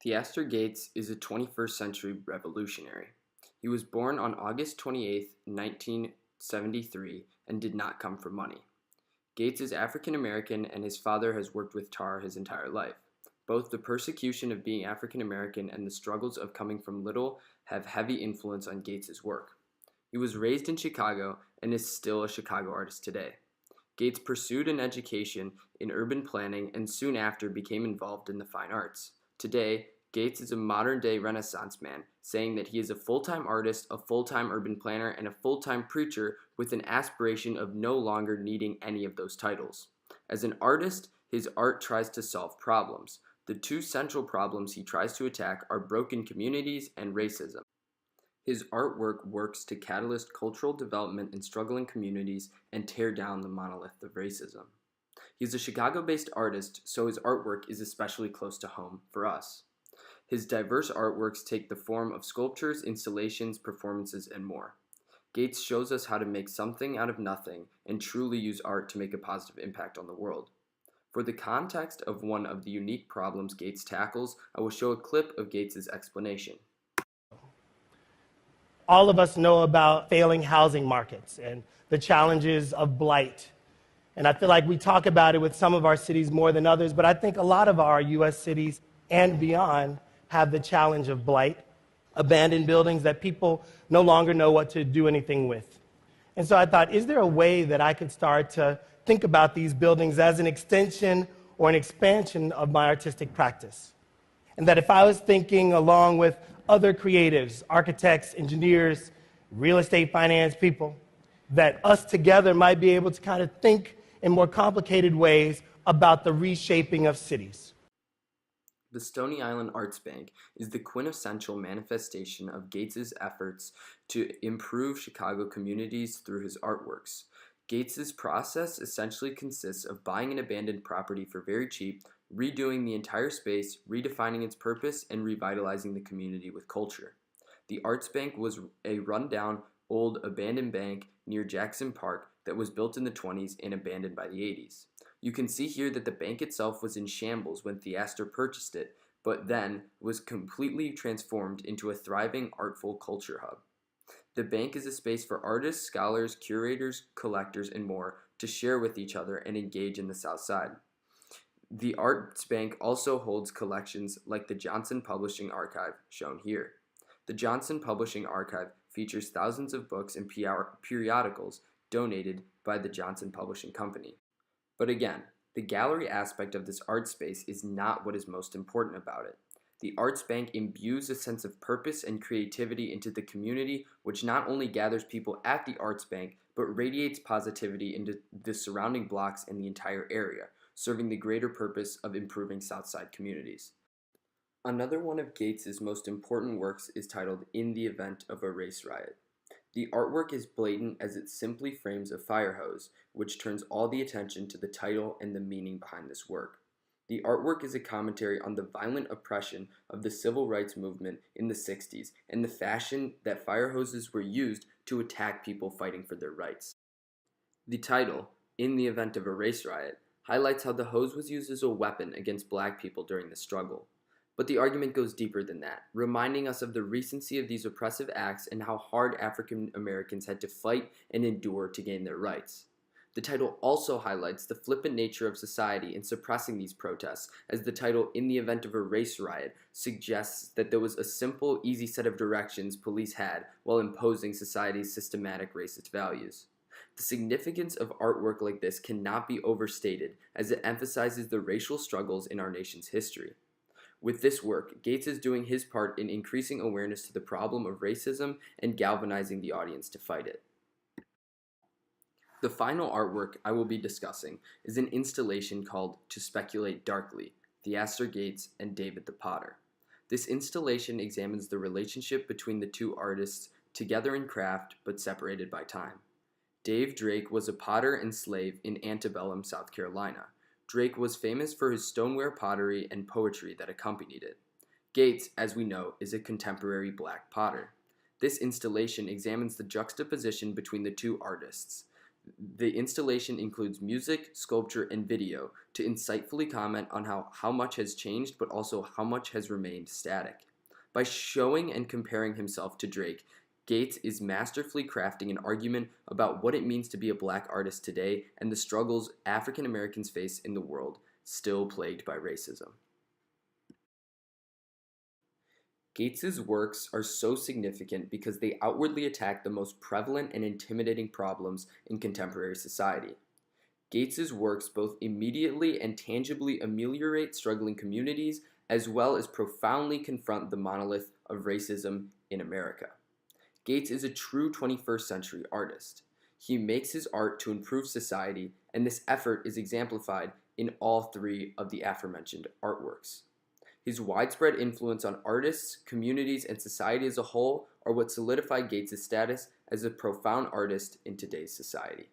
Theaster Gates is a 21st century revolutionary. He was born on August 28, 1973, and did not come from money. Gates is African American and his father has worked with tar his entire life. Both the persecution of being African American and the struggles of coming from little have heavy influence on Gates's work. He was raised in Chicago and is still a Chicago artist today. Gates pursued an education in urban planning and soon after became involved in the fine arts. Today, Gates is a modern-day Renaissance man, saying that he is a full-time artist, a full-time urban planner, and a full-time preacher with an aspiration of no longer needing any of those titles. As an artist, his art tries to solve problems. The two central problems he tries to attack are broken communities and racism. His artwork works to catalyst cultural development in struggling communities and tear down the monolith of racism. He is a Chicago-based artist, so his artwork is especially close to home for us. His diverse artworks take the form of sculptures, installations, performances, and more. Gates shows us how to make something out of nothing and truly use art to make a positive impact on the world. For the context of one of the unique problems Gates tackles, I will show a clip of Gates's explanation. All of us know about failing housing markets and the challenges of blight. And I feel like we talk about it with some of our cities more than others, but I think a lot of our U.S. cities and beyond have the challenge of blight, abandoned buildings that people no longer know what to do anything with. And so I thought, is there a way that I could start to think about these buildings as an extension or an expansion of my artistic practice? And that if I was thinking along with other creatives, architects, engineers, real estate finance people, that us together might be able to kind of think in more complicated ways about the reshaping of cities. The Stony Island Arts Bank is the quintessential manifestation of Gates's efforts to improve Chicago communities through his artworks. Gates's process essentially consists of buying an abandoned property for very cheap, redoing the entire space, redefining its purpose, and revitalizing the community with culture. The Arts Bank was a rundown, old, abandoned bank near Jackson Park that was built in the 20s and abandoned by the 80s. You can see here that the bank itself was in shambles when Theaster purchased it, but then was completely transformed into a thriving, artful culture hub. The bank is a space for artists, scholars, curators, collectors, and more to share with each other and engage in the South Side. The Arts Bank also holds collections like the Johnson Publishing Archive, shown here. The Johnson Publishing Archive features thousands of books and periodicals donated by the Johnson Publishing Company. But again, the gallery aspect of this art space is not what is most important about it. The Arts Bank imbues a sense of purpose and creativity into the community, which not only gathers people at the Arts Bank, but radiates positivity into the surrounding blocks and the entire area, serving the greater purpose of improving Southside communities. Another one of Gates's most important works is titled In the Event of a Race Riot. The artwork is blatant as it simply frames a fire hose, which turns all the attention to the title and the meaning behind this work. The artwork is a commentary on the violent oppression of the civil rights movement in the 60s and the fashion that fire hoses were used to attack people fighting for their rights. The title, In the Event of a Race Riot, highlights how the hose was used as a weapon against black people during the struggle. But the argument goes deeper than that, reminding us of the recency of these oppressive acts and how hard African Americans had to fight and endure to gain their rights. The title also highlights the flippant nature of society in suppressing these protests, as the title In the Event of a Race Riot suggests that there was a simple, easy set of directions police had while imposing society's systematic racist values. The significance of artwork like this cannot be overstated, as it emphasizes the racial struggles in our nation's history. With this work, Gates is doing his part in increasing awareness to the problem of racism and galvanizing the audience to fight it. The final artwork I will be discussing is an installation called To Speculate Darkly, Theaster Gates and David the Potter. This installation examines the relationship between the two artists together in craft but separated by time. Dave Drake was a potter and slave in antebellum South Carolina. Drake was famous for his stoneware pottery and poetry that accompanied it. Gates, as we know, is a contemporary black potter. This installation examines the juxtaposition between the two artists. The installation includes music, sculpture, and video to insightfully comment on how much has changed, but also how much has remained static. By showing and comparing himself to Drake, Gates is masterfully crafting an argument about what it means to be a black artist today and the struggles African Americans face in the world, still plagued by racism. Gates's works are so significant because they outwardly attack the most prevalent and intimidating problems in contemporary society. Gates's works both immediately and tangibly ameliorate struggling communities as well as profoundly confront the monolith of racism in America. Gates is a true 21st century artist. He makes his art to improve society, and this effort is exemplified in all three of the aforementioned artworks. His widespread influence on artists, communities, and society as a whole are what solidify Gates' status as a profound artist in today's society.